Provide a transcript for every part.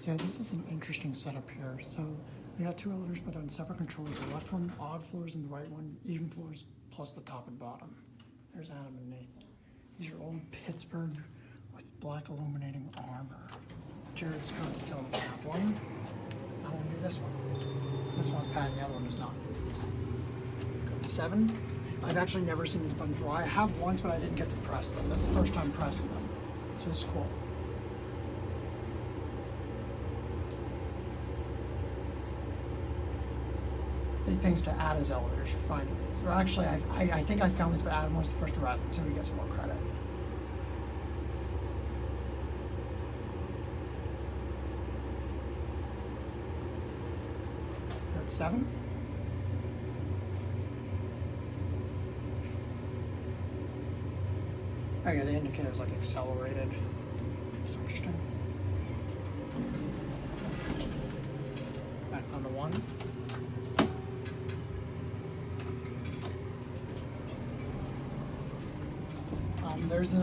So yeah, this is an interesting setup here. So we got two elevators, but on separate controls. The left one, odd floors, and the right one, even floors, plus the top and bottom. There's Adam and Nathan. These are old Pittsburgh with black illuminating armor. Jared's currently filming that one. I want to do this one. This one's padded, the other one is not. Go to 7. I've actually never seen this button before. I have once, but I didn't get to press them. That's the first time pressing them. So this is cool. Big things to add as elevators, you're finding these. Or actually, I think I found these, but Adam was the first to write them, so he gets more credit. Here at 7. Oh yeah, the indicator's like accelerated. It's interesting. Back on the 1. There's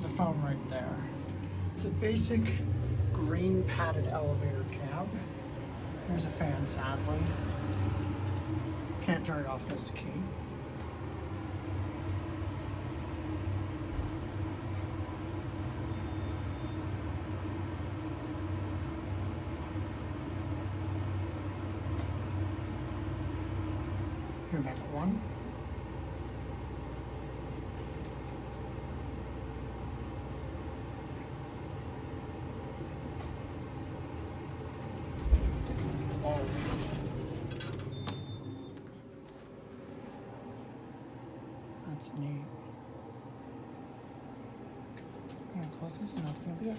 a phone right there. It's a basic green padded elevator cab. There's a fan, sadly. Can't turn it off because it's the key. Here back at 1. That's neat. I'm gonna close this and that's gonna be it.